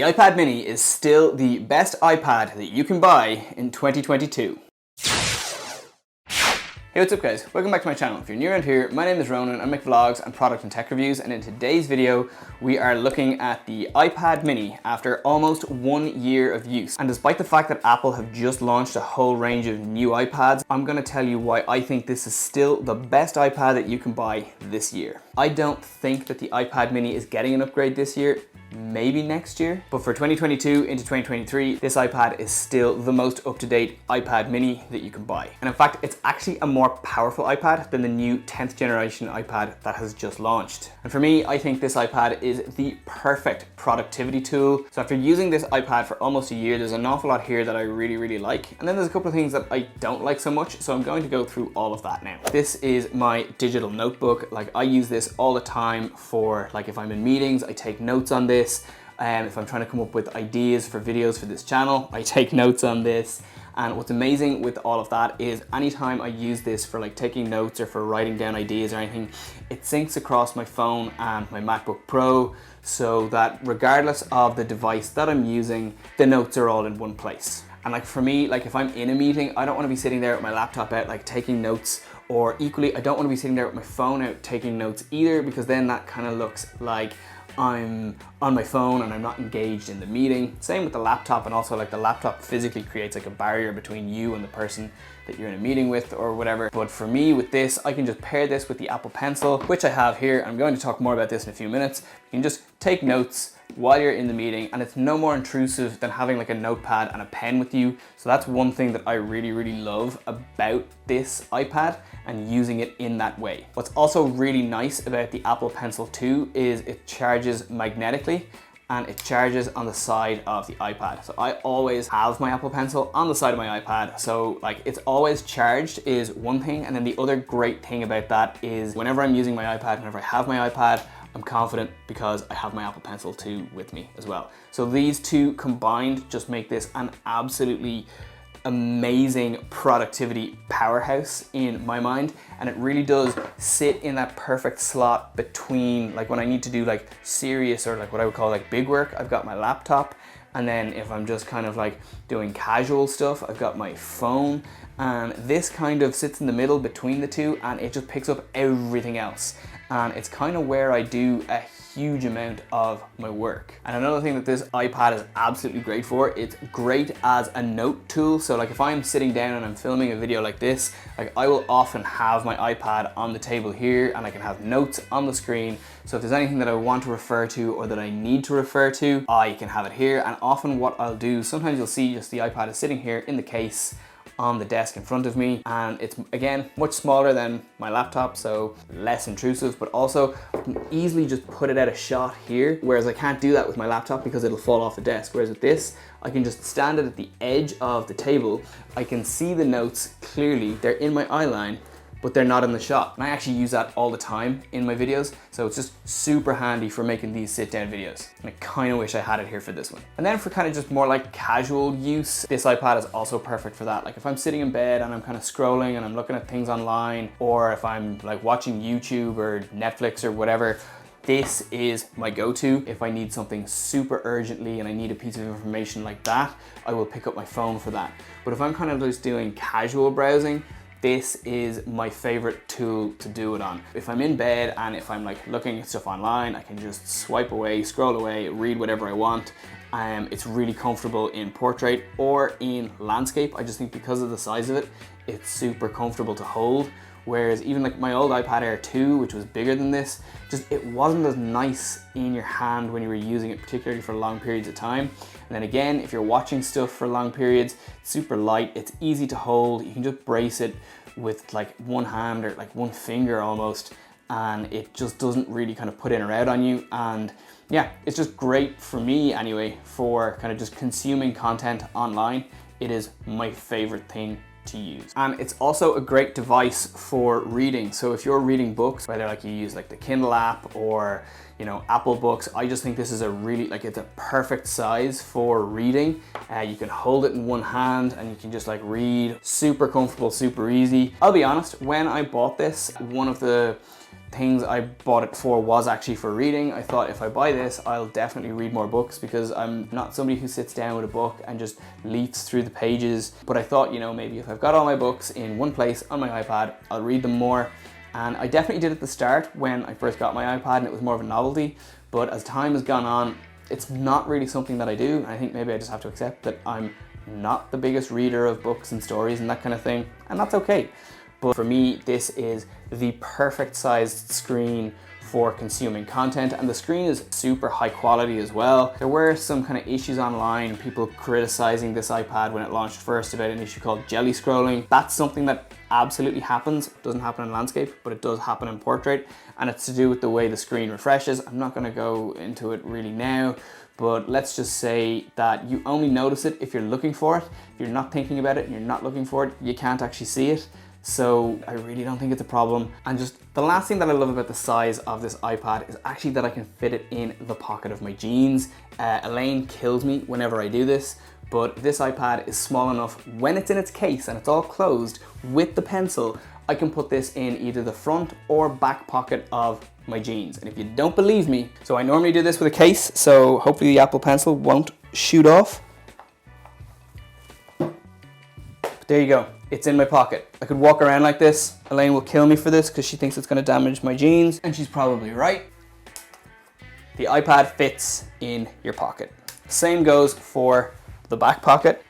The iPad mini is still the best iPad that you can buy in 2022. Hey, what's up guys? Welcome back to my channel. If you're new around here, my name is Ronan. I make vlogs and product and tech reviews, and in today's video we are looking at the iPad mini after almost 1 year of use. And despite the fact that Apple have just launched a whole range of new iPads, I'm going to tell you why I think this is still the best iPad that you can buy this year. I don't think that the iPad mini is getting an upgrade this year. Maybe next year, but for 2022 into 2023, this iPad is still the most up-to-date iPad mini that you can buy. And in fact, it's actually a more powerful iPad than the new 10th generation iPad that has just launched. And for me, I think this iPad is the perfect productivity tool. So after using this iPad for almost a year, there's an awful lot here that I really like. And then there's a couple of things that I don't like so much, so I'm going to go through all of that now. This is my digital notebook. Like, I use this all the time for, like, if I'm in meetings, I take notes on this. If I'm trying to come up with ideas for videos for this channel, I take notes on this. And what's amazing with all of that is anytime I use this for like taking notes or for writing down ideas or anything, it syncs across my phone and my MacBook Pro so that regardless of the device that I'm using, the notes are all in one place. And like for me, like if I'm in a meeting, I don't want to be sitting there with my laptop out like taking notes, or equally, I don't want to be sitting there with my phone out taking notes either, because then that kind of looks like I'm on my phone and I'm not engaged in the meeting. Same with the laptop, and also like the laptop physically creates like a barrier between you and the person that you're in a meeting with or whatever. But for me with this, I can just pair this with the Apple Pencil, which I have here. I'm going to talk more about this in a few minutes. You can just take notes while you're in the meeting, and it's no more intrusive than having like a notepad and a pen with you. So that's one thing that I really love about this iPad and using it in that way. What's also really nice about the Apple Pencil 2 is it charges magnetically and it charges on the side of the iPad. So I always have my Apple Pencil on the side of my iPad. So like it's always charged is one thing. And then the other great thing about that is whenever I'm using my iPad, whenever I have my iPad, I'm confident because I have my Apple Pencil 2 with me as well. So these two combined just make this an absolutely amazing productivity powerhouse in my mind. And it really does sit in that perfect slot between like when I need to do like serious or like what I would call like big work, I've got my laptop. And then if I'm just kind of like doing casual stuff, I've got my phone. And this kind of sits in the middle between the two, and it just picks up everything else. And it's kind of where I do a huge amount of my work. And another thing that this iPad is absolutely great for, it's great as a note tool. So like if I'm sitting down and I'm filming a video like this, like I will often have my iPad on the table here and I can have notes on the screen. So if there's anything that I want to refer to or that I need to refer to, I can have it here. And often what I'll do, sometimes you'll see just the iPad is sitting here in the case on the desk in front of me, and it's again much smaller than my laptop, so less intrusive, but also I can easily just put it out of shot here, whereas I can't do that with my laptop because it'll fall off the desk. Whereas with this, I can just stand it at the edge of the table. I can see the notes clearly, they're in my eye line, but they're not in the shot. And I actually use that all the time in my videos. So it's just super handy for making these sit down videos. And I kind of wish I had it here for this one. And then for kind of just more like casual use, this iPad is also perfect for that. Like if I'm sitting in bed and I'm kind of scrolling and I'm looking at things online, or if I'm like watching YouTube or Netflix or whatever, this is my go-to. If I need something super urgently and I need a piece of information like that, I will pick up my phone for that. But if I'm kind of just doing casual browsing, this is my favorite tool to do it on. If I'm in bed and if I'm like looking at stuff online, I can just swipe away, scroll away, read whatever I want. It's really comfortable in portrait or in landscape. I just think because of the size of it, it's super comfortable to hold. Whereas even like my old iPad Air 2, which was bigger than this, just it wasn't as nice in your hand when you were using it, particularly for long periods of time. And then again, if you're watching stuff for long periods, it's super light, it's easy to hold. You can just brace it with like one hand or like one finger almost, and it just doesn't really kind of put in or out on you. And yeah, it's just great for me anyway, for kind of just consuming content online. It is my favorite thing to use. And it's also a great device for reading. So if you're reading books, whether like you use like the Kindle app or you know, Apple Books. I just think this is a really, like, it's a perfect size for reading. You can hold it in one hand and you can just like read. Super comfortable, super easy. I'll be honest, when I bought this, one of the things I bought it for was actually for reading. I thought if I buy this, I'll definitely read more books because I'm not somebody who sits down with a book and just leafs through the pages. But I thought, you know, maybe if I've got all my books in one place on my iPad, I'll read them more. And I definitely did at the start when I first got my iPad and it was more of a novelty. But as time has gone on, it's not really something that I do. I think maybe I just have to accept that I'm not the biggest reader of books and stories and that kind of thing, and that's okay. But for me, this is the perfect sized screen for consuming content, and the screen is super high quality as well. There were some kind of issues online, people criticizing this iPad when it launched first about an issue called jelly scrolling. That's something that absolutely happens. It doesn't happen in landscape, but it does happen in portrait, and it's to do with the way the screen refreshes. I'm not gonna go into it really now, but let's just say that you only notice it if you're looking for it. If you're not thinking about it and you're not looking for it, you can't actually see it. So I really don't think it's a problem. And just the last thing that I love about the size of this iPad is actually that I can fit it in the pocket of my jeans. Elaine kills me whenever I do this, but this iPad is small enough when it's in its case and it's all closed with the pencil, I can put this in either the front or back pocket of my jeans. And if you don't believe me, so I normally do this with a case, so hopefully the Apple Pencil won't shoot off. But there you go. It's in my pocket. I could walk around like this. Elaine will kill me for this because she thinks it's gonna damage my jeans, and she's probably right. The iPad fits in your pocket. Same goes for the back pocket.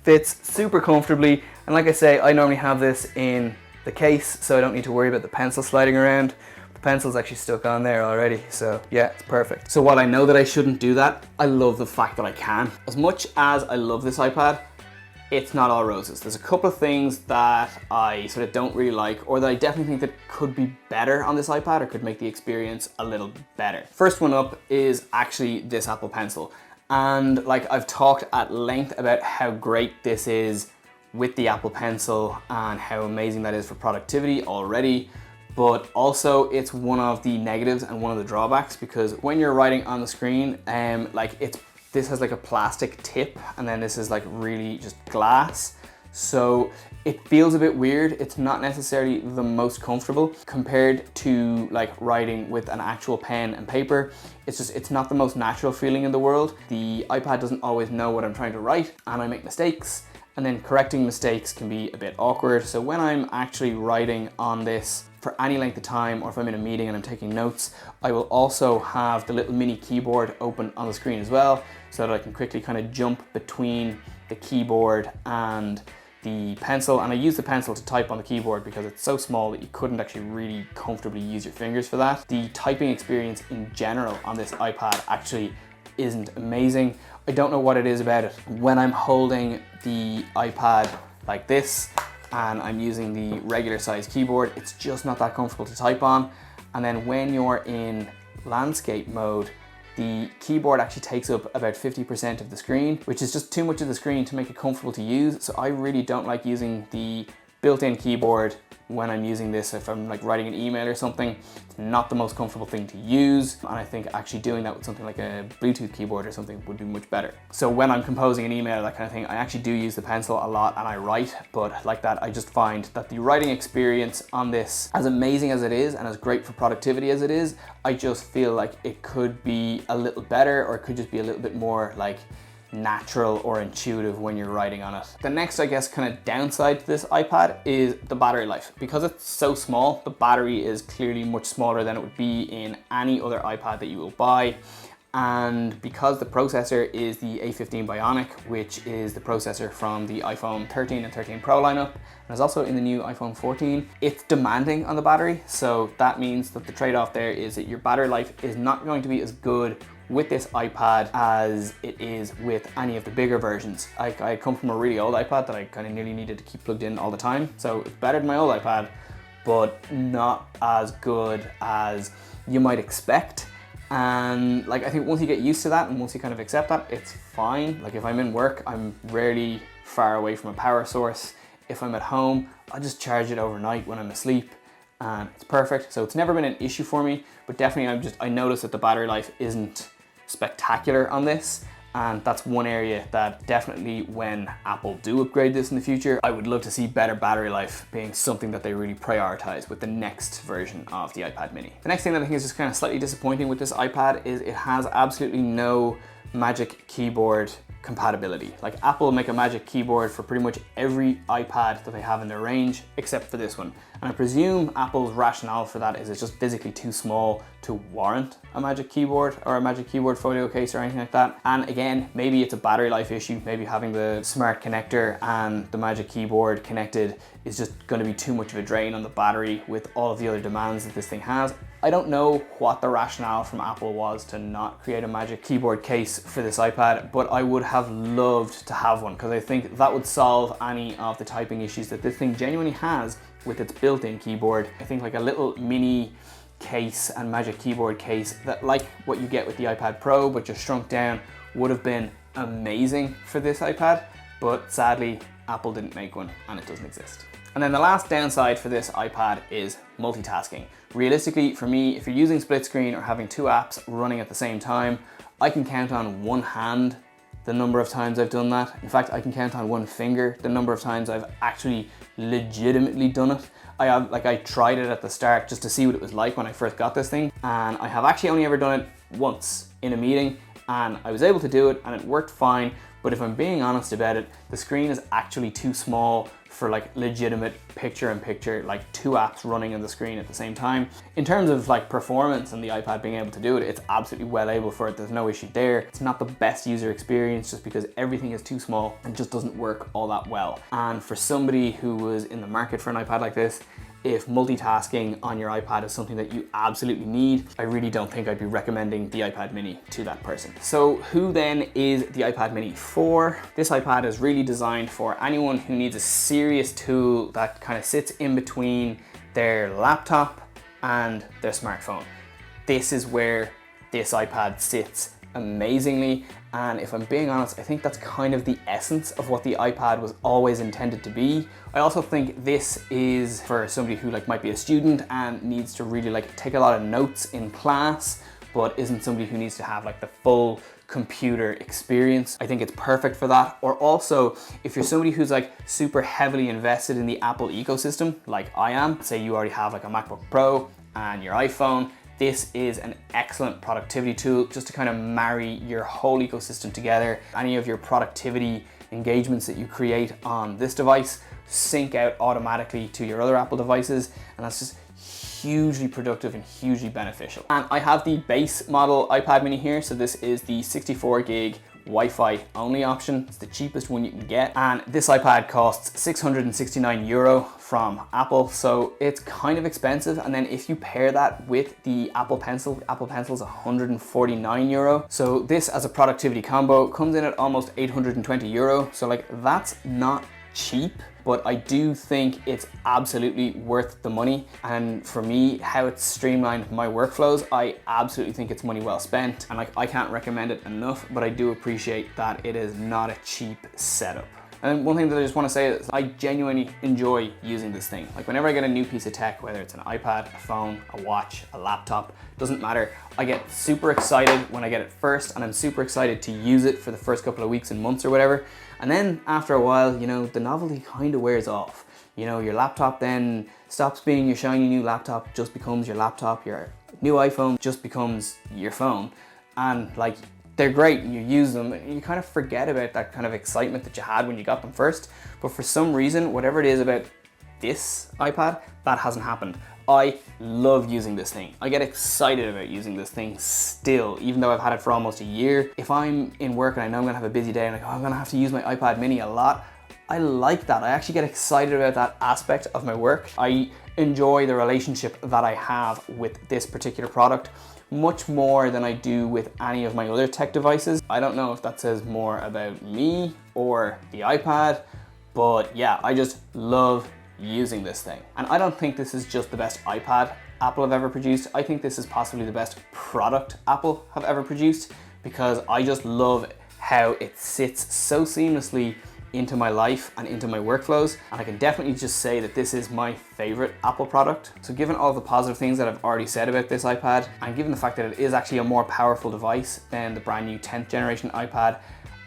Fits super comfortably, and like I say, I normally have this in the case, so I don't need to worry about the pencil sliding around. The pencil's actually stuck on there already, so yeah, it's perfect. So while I know that I shouldn't do that, I love the fact that I can. As much as I love this iPad, it's not all roses. There's a couple of things that I sort of don't really like, or that I definitely think that could be better on this iPad or could make the experience a little better. First one up is actually this Apple Pencil. And like I've talked at length about how great this is with the Apple Pencil and how amazing that is for productivity already. But also it's one of the negatives and one of the drawbacks, because when you're writing on the screen, this has like a plastic tip, and then this is like really just glass. So it feels a bit weird. It's not necessarily the most comfortable compared to like writing with an actual pen and paper. It's not the most natural feeling in the world. The iPad doesn't always know what I'm trying to write, and I make mistakes. And then correcting mistakes can be a bit awkward. So when I'm actually writing on this for any length of time, or if I'm in a meeting and I'm taking notes, I will also have the little mini keyboard open on the screen as well, so that I can quickly kind of jump between the keyboard and the pencil. And I use the pencil to type on the keyboard because it's so small that you couldn't actually really comfortably use your fingers for that. The typing experience in general on this iPad actually isn't amazing. I don't know what it is about it. When I'm holding the iPad like this and I'm using the regular size keyboard, it's just not that comfortable to type on. And then when you're in landscape mode, the keyboard actually takes up about 50% of the screen, which is just too much of the screen to make it comfortable to use. So I really don't like using the built-in keyboard when I'm using this. If I'm like writing an email or something, it's not the most comfortable thing to use. And I think actually doing that with something like a Bluetooth keyboard or something would be much better. So when I'm composing an email, that kind of thing, I actually do use the pencil a lot and I write, but like that, I just find that the writing experience on this, as amazing as it is and as great for productivity as it is, I just feel like it could be a little better, or it could just be a little bit more like natural or intuitive when you're writing on it. The next, I guess, kind of downside to this iPad is the battery life. Because it's so small, the battery is clearly much smaller than it would be in any other iPad that you will buy. And because the processor is the A15 Bionic, which is the processor from the iPhone 13 and 13 Pro lineup, and is also in the new iPhone 14, it's demanding on the battery. So that means that the trade-off there is that your battery life is not going to be as good with this iPad as it is with any of the bigger versions. I come from a really old iPad that I kind of nearly needed to keep plugged in all the time. So it's better than my old iPad, but not as good as you might expect. And like, I think once you get used to that and once you kind of accept that, it's fine. Like if I'm in work, I'm rarely far away from a power source. If I'm at home, I'll just charge it overnight when I'm asleep. and it's perfect. So it's never been an issue for me, but definitely I noticed that the battery life isn't spectacular on this. And that's one area that definitely, when Apple do upgrade this in the future, I would love to see better battery life being something that they really prioritize with the next version of the iPad mini. The next thing that I think is just kind of slightly disappointing with this iPad is it has absolutely no Magic Keyboard compatibility. Like, Apple make a Magic Keyboard for pretty much every iPad that they have in their range, except for this one. And I presume Apple's rationale for that is it's just physically too small to warrant a Magic Keyboard or a Magic Keyboard folio case or anything like that. And again, maybe it's a battery life issue. Maybe having the smart connector and the Magic Keyboard connected is just going to be too much of a drain on the battery with all of the other demands that this thing has. I don't know what the rationale from Apple was to not create a Magic Keyboard case for this iPad, but I would have loved to have one, because I think that would solve any of the typing issues that this thing genuinely has with its built-in keyboard. I think like a little mini case and Magic Keyboard case that, like what you get with the iPad Pro but just shrunk down, would have been amazing for this iPad, but sadly Apple didn't make one and it doesn't exist. And then the last downside for this iPad is multitasking. Realistically, for me, if you're using split screen or having two apps running at the same time, I can count on one hand the number of times I've done that. In fact, I can count on one finger the number of times I've actually legitimately done it. I tried it at the start just to see what it was like when I first got this thing, and I have actually only ever done it once in a meeting, and I was able to do it and it worked fine. But if I'm being honest about it, the screen is actually too small for like legitimate picture-in-picture, like two apps running on the screen at the same time. In terms of like performance and the iPad being able to do it, it's absolutely well able for it. There's no issue there. It's not the best user experience just because everything is too small and just doesn't work all that well. And for somebody who was in the market for an iPad like this, if multitasking on your iPad is something that you absolutely need, I really don't think I'd be recommending the iPad mini to that person. So who then is the iPad mini for? This iPad is really designed for anyone who needs a serious tool that kind of sits in between their laptop and their smartphone. This is where this iPad sits amazingly, and if I'm being honest, I think that's kind of the essence of what the iPad was always intended to be. I also think this is for somebody who like might be a student and needs to really like take a lot of notes in class, but isn't somebody who needs to have like the full computer experience. I think it's perfect for that. Or also, if you're somebody who's like super heavily invested in the Apple ecosystem, like I am, say you already have like a MacBook Pro and your iPhone, this is an excellent productivity tool just to kind of marry your whole ecosystem together. Any of your productivity engagements that you create on this device sync out automatically to your other Apple devices, and that's just hugely productive and hugely beneficial. And I have the base model iPad mini here, so this is the 64 gig Wi-Fi only option. It's the cheapest one you can get, and this iPad costs €669 from Apple, so it's kind of expensive. And then if you pair that with the Apple Pencil is €149. So this as a productivity combo comes in at almost €820. So like, that's not cheap, but I do think it's absolutely worth the money. And for me, how it's streamlined my workflows, I absolutely think it's money well spent. And like, I can't recommend it enough, but I do appreciate that it is not a cheap setup. And one thing that I just want to say is I genuinely enjoy using this thing. Like, whenever I get a new piece of tech, whether it's an iPad, a phone, a watch, a laptop, doesn't matter. I get super excited when I get it first, and I'm super excited to use it for the first couple of weeks and months or whatever. And then after a while, you know, the novelty kind of wears off. You know, your laptop then stops being your shiny new laptop, just becomes your laptop. Your new iPhone just becomes your phone. And like, they're great and you use them and you kind of forget about that kind of excitement that you had when you got them first. But for some reason, whatever it is about this iPad, that hasn't happened. I love using this thing. I get excited about using this thing still, even though I've had it for almost a year. If I'm in work and I know I'm gonna have a busy day and like, oh, I'm gonna have to use my iPad mini a lot, I like that. I actually get excited about that aspect of my work. I enjoy the relationship that I have with this particular product much more than I do with any of my other tech devices. I don't know if that says more about me or the iPad, but yeah, I just love using this thing. And I don't think this is just the best iPad Apple have ever produced. I think this is possibly the best product Apple have ever produced, because I just love how it sits so seamlessly into my life and into my workflows, and I can definitely just say that this is my favorite Apple product. So given all the positive things that I've already said about this iPad, and given the fact that it is actually a more powerful device than the brand new 10th generation iPad,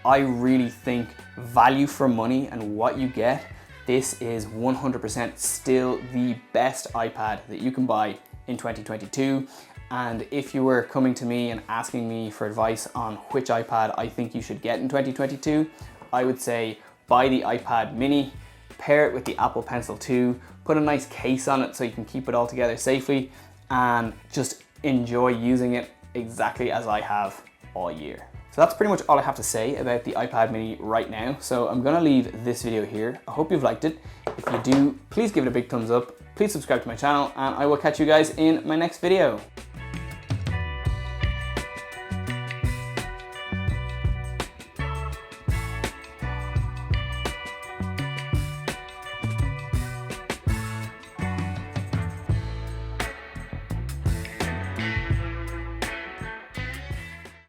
I really think value for money and what you get, this is 100% still the best iPad that you can buy in 2022. And if you were coming to me and asking me for advice on which iPad I think you should get in 2022, I would say buy the iPad mini, pair it with the Apple Pencil 2, put a nice case on it so you can keep it all together safely, and just enjoy using it exactly as I have all year. So that's pretty much all I have to say about the iPad mini right now. So I'm gonna leave this video here. I hope you've liked it. If you do, please give it a big thumbs up. Please subscribe to my channel, and I will catch you guys in my next video.